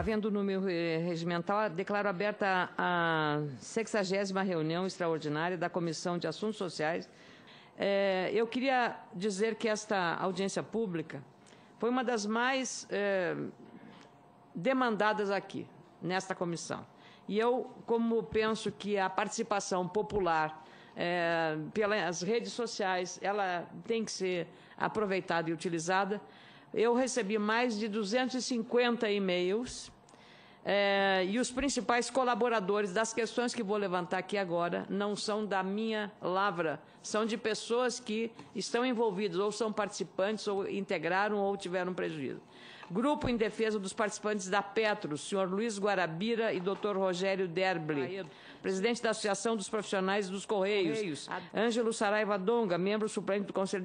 Havendo número regimental, declaro aberta a 60ª reunião extraordinária da Comissão de Assuntos Sociais. Eu queria dizer que esta audiência pública foi uma das mais demandadas aqui, nesta comissão. E eu, como penso que a participação popular pelas redes sociais, ela tem que ser aproveitada e utilizada, eu recebi mais de 250 e-mails e os principais colaboradores das questões que vou levantar aqui agora não são da minha lavra, são de pessoas que estão envolvidas, ou são participantes, ou integraram, ou tiveram prejuízo. Grupo em defesa dos participantes da Petros, senhor Luiz Guarabira e doutor Rogério Derbli. Presidente da Associação dos Profissionais dos Correios, Ângelo Saraiva Donga, membro suplente do Conselho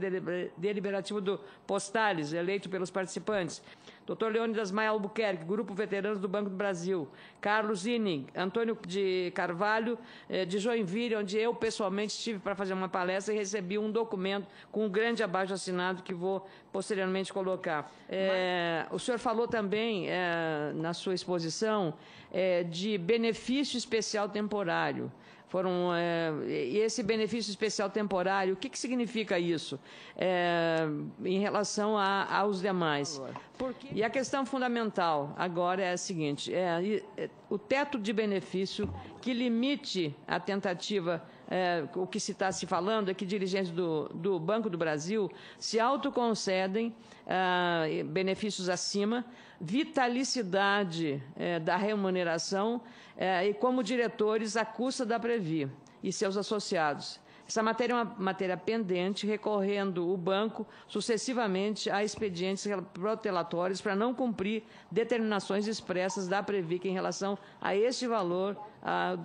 Deliberativo do Postales, eleito pelos participantes. Dr. Leônidas Maia Albuquerque, Grupo Veteranos do Banco do Brasil. Carlos Ining, Antônio de Carvalho, de Joinville, onde eu pessoalmente estive para fazer uma palestra e recebi um documento com um grande abaixo-assinado que vou posteriormente colocar. O senhor falou também, na sua exposição, de benefício especial temporário. E esse benefício especial temporário, o que significa isso em relação aos demais? E a questão fundamental agora é a seguinte, o teto de benefício que limite a tentativa, o que se está se falando é que dirigentes do Banco do Brasil se autoconcedem benefícios acima, vitalicidade da remuneração e como diretores à custa da Previ e seus associados. Essa matéria é uma matéria pendente, recorrendo o banco sucessivamente a expedientes protelatórios para não cumprir determinações expressas da Previc em relação a este valor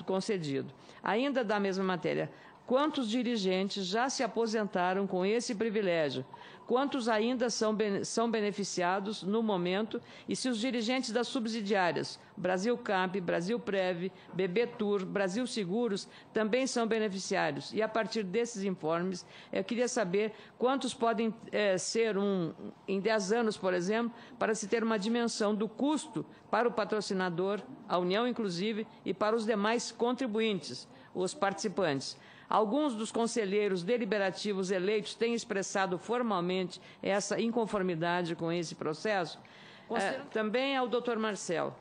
concedido. Ainda da mesma matéria, quantos dirigentes já se aposentaram com esse privilégio? Quantos ainda são beneficiados no momento? E se os dirigentes das subsidiárias, Brasil Cap, Brasil Prev, BB Tour, Brasil Seguros, também são beneficiários? E a partir desses informes, eu queria saber quantos podem ser em 10 anos, por exemplo, para se ter uma dimensão do custo para o patrocinador, a União inclusive, e para os demais contribuintes, os participantes. Alguns dos conselheiros deliberativos eleitos têm expressado formalmente essa inconformidade com esse processo. Também ao doutor Marcel,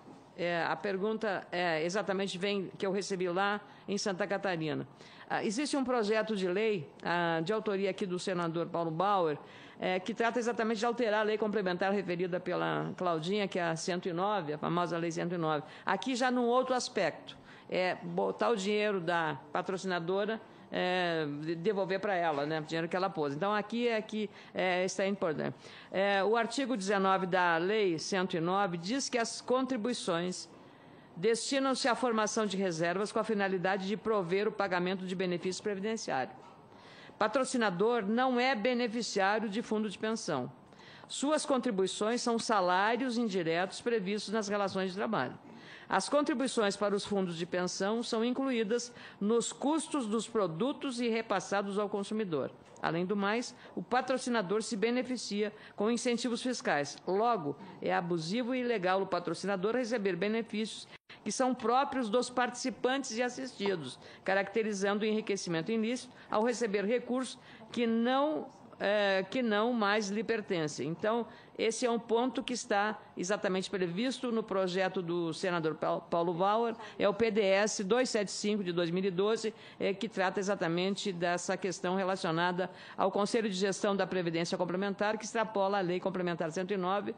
a pergunta exatamente vem que eu recebi lá em Santa Catarina. Existe um projeto de lei de autoria aqui do senador Paulo Bauer, que trata exatamente de alterar a lei complementar referida pela Claudinha, que é a 109, a famosa lei 109. Aqui já num outro aspecto, botar o dinheiro da patrocinadora, devolver para ela, né, o dinheiro que ela pôs. Então, aqui está importante. O artigo 19 da Lei 109 diz que as contribuições destinam-se à formação de reservas com a finalidade de prover o pagamento de benefícios previdenciários. Patrocinador não é beneficiário de fundo de pensão. Suas contribuições são salários indiretos previstos nas relações de trabalho. As contribuições para os fundos de pensão são incluídas nos custos dos produtos e repassados ao consumidor. Além do mais, o patrocinador se beneficia com incentivos fiscais. Logo, é abusivo e ilegal o patrocinador receber benefícios que são próprios dos participantes e assistidos, caracterizando o enriquecimento ilícito ao receber recursos que não mais lhe pertencem. Então, esse é um ponto que está exatamente previsto no projeto do senador Paulo Bauer, é o PDS 275 de 2012, que trata exatamente dessa questão relacionada ao Conselho de Gestão da Previdência Complementar, que extrapola a Lei Complementar 109,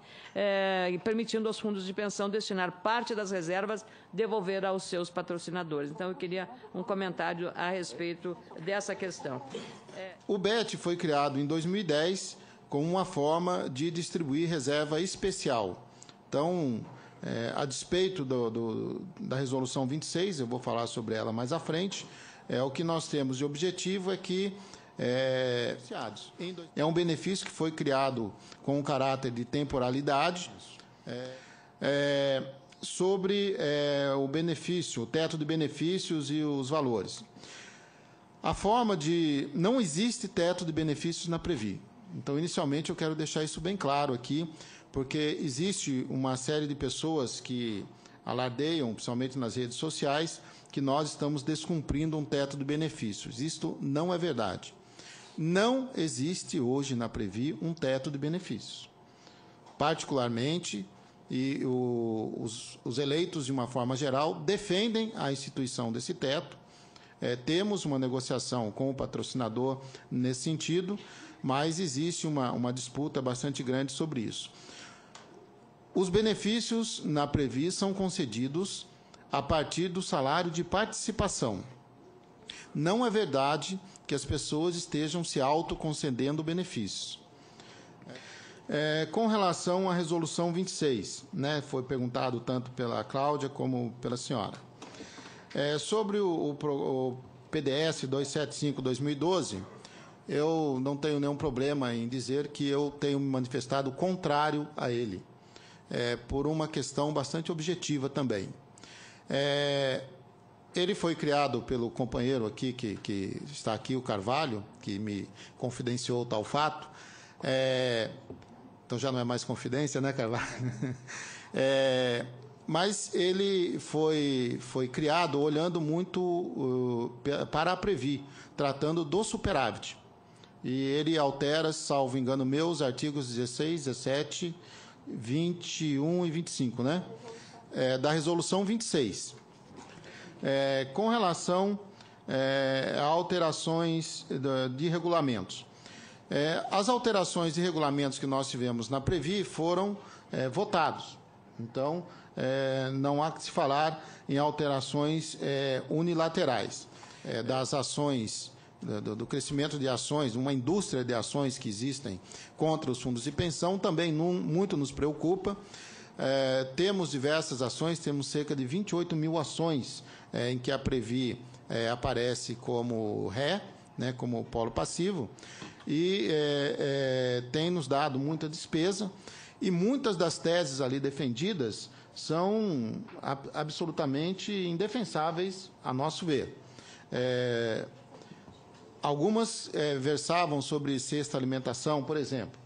permitindo aos fundos de pensão destinar parte das reservas, devolver aos seus patrocinadores. Então, eu queria um comentário a respeito dessa questão. O BET foi criado em 2010 como uma forma de distribuir reserva especial. Então, a despeito da Resolução 26, eu vou falar sobre ela mais à frente, o que nós temos de objetivo é que é um benefício que foi criado com um caráter de temporalidade, sobre o benefício, o teto de benefícios e os valores. A forma de... Não existe teto de benefícios na Previ. Então, inicialmente, eu quero deixar isso bem claro aqui, porque existe uma série de pessoas que alardeiam, principalmente nas redes sociais, que nós estamos descumprindo um teto de benefícios. Isto não é verdade. Não existe hoje na Previ um teto de benefícios. Particularmente, e os eleitos, de uma forma geral, defendem a instituição desse teto. Temos uma negociação com o patrocinador nesse sentido, mas existe uma disputa bastante grande sobre isso. Os benefícios na Previ são concedidos a partir do salário de participação. Não é verdade que as pessoas estejam se autoconcedendo benefícios. Com relação à resolução 26, né, foi perguntado tanto pela Cláudia como pela senhora. Sobre o PDS 275/2012, eu não tenho nenhum problema em dizer que eu tenho me manifestado contrário a ele, por uma questão bastante objetiva também. Ele foi criado pelo companheiro aqui, que está aqui, o Carvalho, que me confidenciou tal fato. Então já não é mais confidência, né, Carvalho? Mas ele foi criado olhando muito para a Previ, tratando do superávit. E ele altera, salvo engano meu, os artigos 16, 17, 21 e 25, né? Da resolução 26. Com relação a alterações de regulamentos. As alterações de regulamentos que nós tivemos na Previ foram votados. Então, não há que se falar em alterações unilaterais das ações, do crescimento de ações, uma indústria de ações que existem contra os fundos de pensão, também muito nos preocupa. Temos diversas ações, temos cerca de 28 mil ações em que a Previ aparece como ré, né, como polo passivo, e tem nos dado muita despesa, e muitas das teses ali defendidas são absolutamente indefensáveis, a nosso ver. Algumas versavam sobre cesta alimentação, por exemplo.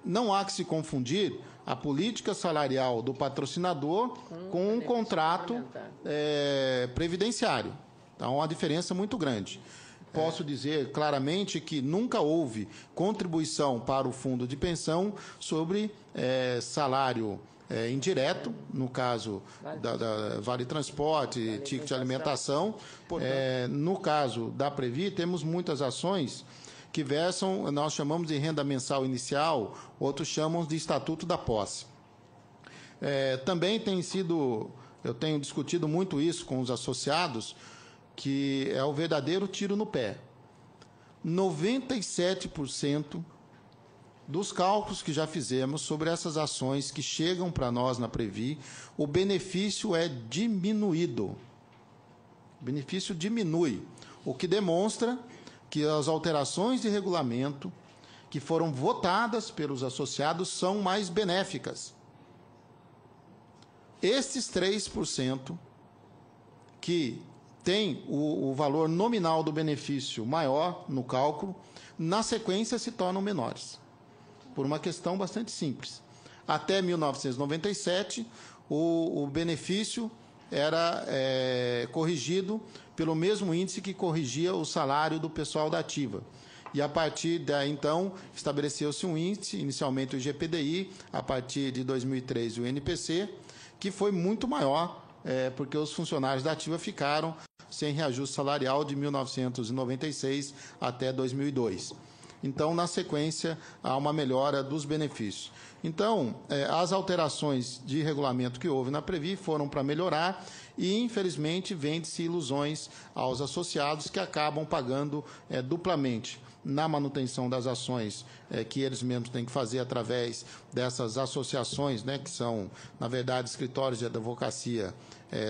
Não há que se confundir a política salarial do patrocinador com um contrato previdenciário. Então, há uma diferença muito grande. Posso dizer claramente que nunca houve contribuição para o fundo de pensão sobre salário indireto, no caso da Vale Transporte, ticket de alimentação. No caso da Previ, temos muitas ações que versam, nós chamamos de renda mensal inicial, outros chamam de Estatuto da Posse. Também eu tenho discutido muito isso com os associados, que é o verdadeiro tiro no pé. 97% dos cálculos que já fizemos sobre essas ações que chegam para nós na Previ, o benefício é diminuído. O benefício diminui, o que demonstra que as alterações de regulamento que foram votadas pelos associados são mais benéficas. Estes 3% que tem o valor nominal do benefício maior no cálculo, na sequência se tornam menores, por uma questão bastante simples. Até 1997, o benefício era corrigido pelo mesmo índice que corrigia o salário do pessoal da ativa. E, a partir daí, então, estabeleceu-se um índice, inicialmente o IGPDI, a partir de 2003 o INPC, que foi muito maior, porque os funcionários da ativa ficaram sem reajuste salarial de 1996 até 2002. Então, na sequência, há uma melhora dos benefícios. Então, as alterações de regulamento que houve na Previ foram para melhorar e, infelizmente, vende-se ilusões aos associados que acabam pagando duplamente na manutenção das ações que eles mesmos têm que fazer através dessas associações, né, que são, na verdade, escritórios de advocacia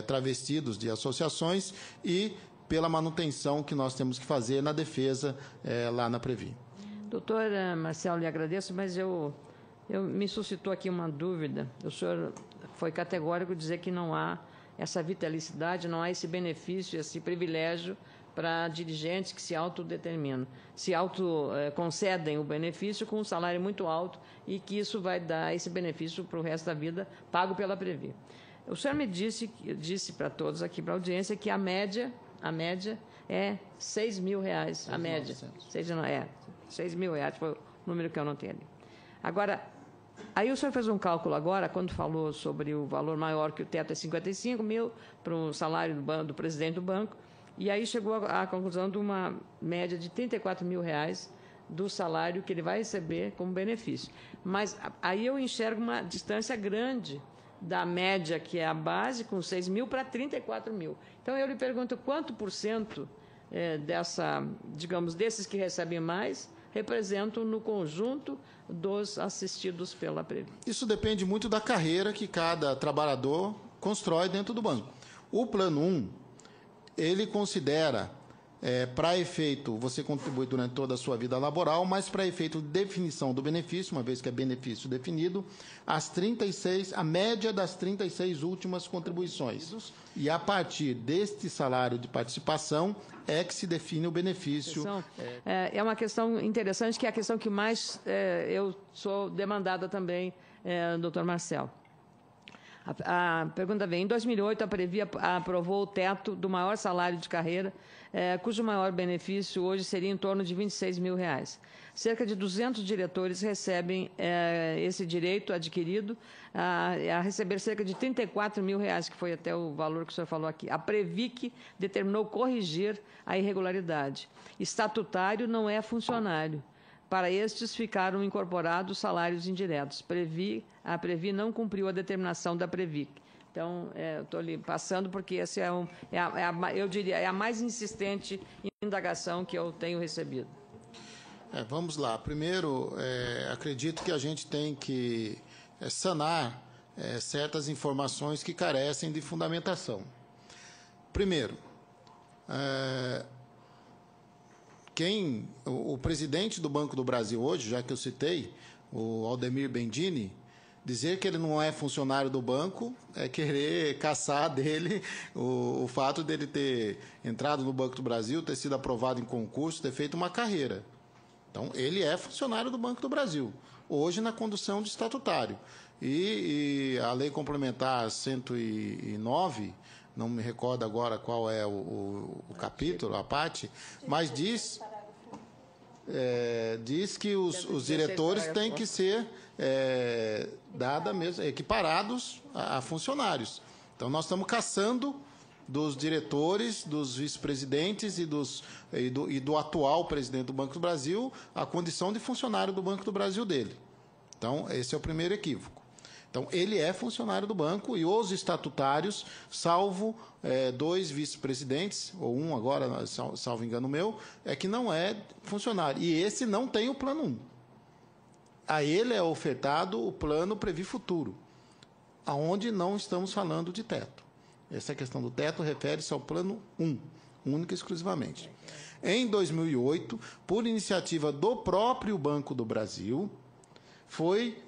travestidos de associações, e pela manutenção que nós temos que fazer na defesa lá na Previ. Doutor Marcelo, lhe agradeço, mas me suscitou aqui uma dúvida. O senhor foi categórico dizer que não há essa vitalicidade, não há esse benefício, esse privilégio para dirigentes que se autodeterminam, se autoconcedem o benefício com um salário muito alto e que isso vai dar esse benefício para o resto da vida, pago pela Previ. O senhor me disse para todos aqui, para a audiência, que a média é R$ 6.000, a média. 6.000 reais, foi o número que eu anotei ali. Agora, aí o senhor fez um cálculo agora, quando falou sobre o valor maior, que o teto é 55 mil para o salário do presidente do banco, e aí chegou à conclusão de uma média de R$ 34 mil do salário que ele vai receber como benefício. Mas aí eu enxergo uma distância grande da média, que é a base, com 6 mil para 34 mil. Então, eu lhe pergunto quanto por cento desses que recebem mais representam no conjunto dos assistidos pela Previ. Isso depende muito da carreira que cada trabalhador constrói dentro do banco. O Plano 1, ele considera, para efeito, você contribui durante toda a sua vida laboral, mas para efeito de definição do benefício, uma vez que é benefício definido, a média das 36 últimas contribuições. E a partir deste salário de participação é que se define o benefício. É uma questão interessante, que é a questão que mais eu sou demandada também, doutor Marcelo. A pergunta vem: em 2008, a Previ aprovou o teto do maior salário de carreira, cujo maior benefício hoje seria em torno de R$ 26 mil. Cerca de 200 diretores recebem esse direito adquirido a receber cerca de R$ 34 mil, que foi até o valor que o senhor falou aqui. A Previc determinou corrigir a irregularidade. Estatutário não é funcionário. Para estes ficaram incorporados salários indiretos. A Previ não cumpriu a determinação da Previc. Então, estou ali passando porque essa eu diria, é a mais insistente indagação que eu tenho recebido. Vamos lá. Primeiro, acredito que a gente tem que sanar certas informações que carecem de fundamentação. Primeiro, o presidente do Banco do Brasil hoje, já que eu citei, o Aldemir Bendini, dizer que ele não é funcionário do banco é querer caçar dele o fato dele ter entrado no Banco do Brasil, ter sido aprovado em concurso, ter feito uma carreira. Então, ele é funcionário do Banco do Brasil, hoje na condução de estatutário. E a Lei Complementar 109, não me recordo agora qual é o capítulo, a parte, mas diz que os diretores têm que ser equiparados a funcionários. Então, nós estamos caçando dos diretores, dos vice-presidentes e do atual presidente do Banco do Brasil a condição de funcionário do Banco do Brasil dele. Então, esse é o primeiro equívoco. Então, ele é funcionário do banco e os estatutários, salvo 2 vice-presidentes, ou um agora, salvo engano meu, que não é funcionário. E esse não tem o Plano 1. A ele é ofertado o Plano Previ Futuro, aonde não estamos falando de teto. Essa questão do teto refere-se ao Plano 1, única e exclusivamente. Em 2008, por iniciativa do próprio Banco do Brasil, foi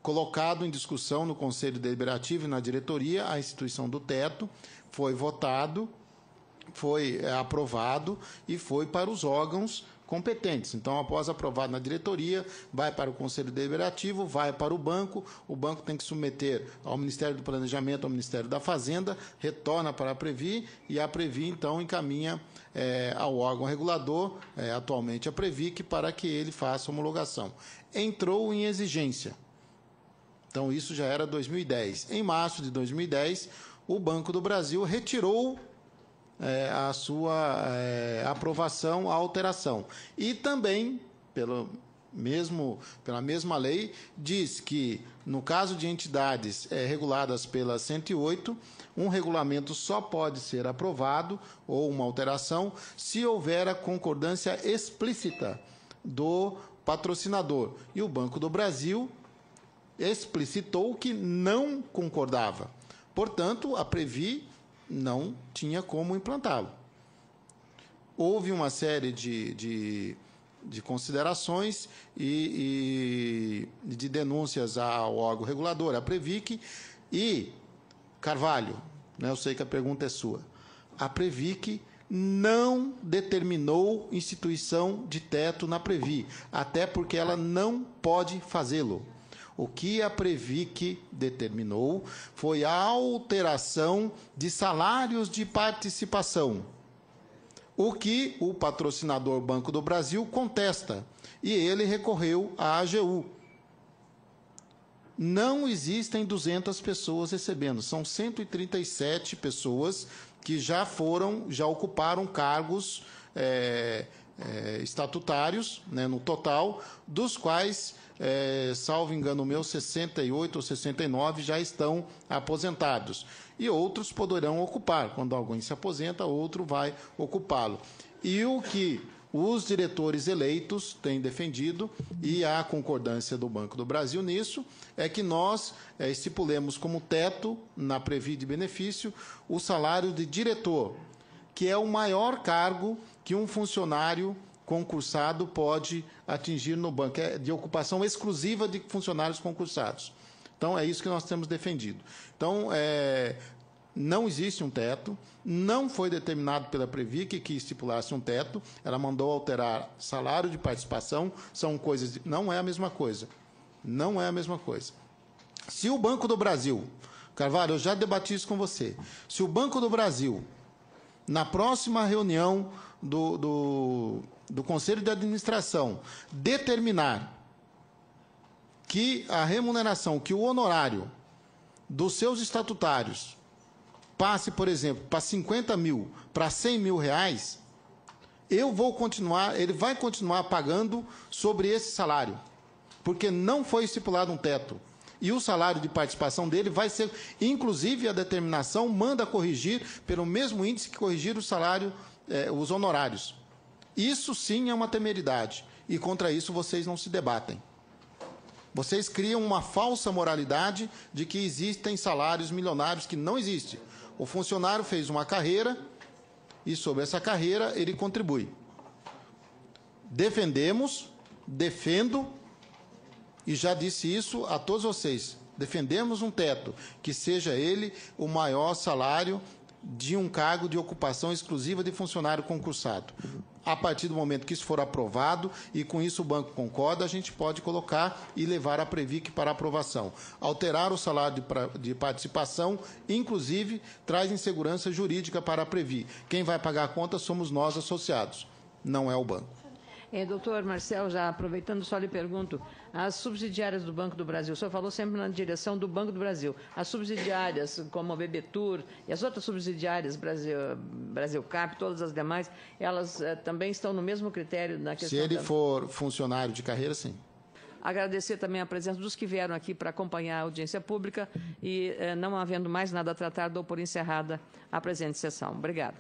colocado em discussão no Conselho Deliberativo e na diretoria a instituição do teto, foi votado, foi aprovado e foi para os órgãos competentes. Então, após aprovado na diretoria, vai para o Conselho Deliberativo, vai para o banco tem que submeter ao Ministério do Planejamento, ao Ministério da Fazenda, retorna para a Previ e a Previ, então, encaminha ao órgão regulador, atualmente a Previc, para que ele faça a homologação. Entrou em exigência. Então, isso já era 2010. Em março de 2010, o Banco do Brasil retirou a sua aprovação à alteração. E também, pela mesma lei, diz que, no caso de entidades reguladas pela 108, um regulamento só pode ser aprovado, ou uma alteração, se houver a concordância explícita do patrocinador. E o Banco do Brasil explicitou que não concordava. Portanto, a Previ não tinha como implantá-lo. Houve uma série de considerações e de denúncias ao órgão regulador, a Previc, e Carvalho, eu sei que a pergunta é sua. A Previc não determinou instituição de teto na Previ, até porque ela não pode fazê-lo. O que a Previc determinou foi a alteração de salários de participação, o que o patrocinador Banco do Brasil contesta, e ele recorreu à AGU. Não existem 200 pessoas recebendo, são 137 pessoas que já ocuparam cargos estatutários, né, no total, dos quais, salvo engano meu, 68 ou 69 já estão aposentados. E outros poderão ocupar. Quando alguém se aposenta, outro vai ocupá-lo. E o que os diretores eleitos têm defendido, e a concordância do Banco do Brasil nisso, é que nós estipulemos como teto, na Previ de benefício, o salário de diretor, que é o maior cargo que um funcionário concursado pode atingir no banco, é de ocupação exclusiva de funcionários concursados. Então, é isso que nós temos defendido. Então, não existe um teto, não foi determinado pela Previc que estipulasse um teto, ela mandou alterar salário de participação, são coisas, não é a mesma coisa. Não é a mesma coisa. Se o Banco do Brasil, Carvalho, eu já debati isso com você, se o Banco do Brasil, na próxima reunião do Conselho de Administração, determinar que a remuneração, que o honorário dos seus estatutários passe, por exemplo, para 50 mil, para 100 mil reais, ele vai continuar pagando sobre esse salário, porque não foi estipulado um teto. E o salário de participação dele vai ser, inclusive a determinação manda corrigir pelo mesmo índice que corrigir o salário, os honorários. Isso sim é uma temeridade, e contra isso vocês não se debatem. Vocês criam uma falsa moralidade de que existem salários milionários que não existe. O funcionário fez uma carreira e, sobre essa carreira, ele contribui. Defendo, e já disse isso a todos vocês, defendemos um teto, que seja ele o maior salário de um cargo de ocupação exclusiva de funcionário concursado. A partir do momento que isso for aprovado, e com isso o banco concorda, a gente pode colocar e levar a Previc para aprovação. Alterar o salário de participação, inclusive, traz insegurança jurídica para a Previ. Quem vai pagar a conta somos nós associados, não é o banco. Doutor Marcel, já aproveitando, só lhe pergunto, as subsidiárias do Banco do Brasil, o senhor falou sempre na direção do Banco do Brasil, as subsidiárias como a BBTUR e as outras subsidiárias, Brasilcap, todas as demais, elas também estão no mesmo critério na questão... Se ele for funcionário de carreira, sim. Agradecer também a presença dos que vieram aqui para acompanhar a audiência pública e, não havendo mais nada a tratar, dou por encerrada a presente sessão. Obrigada.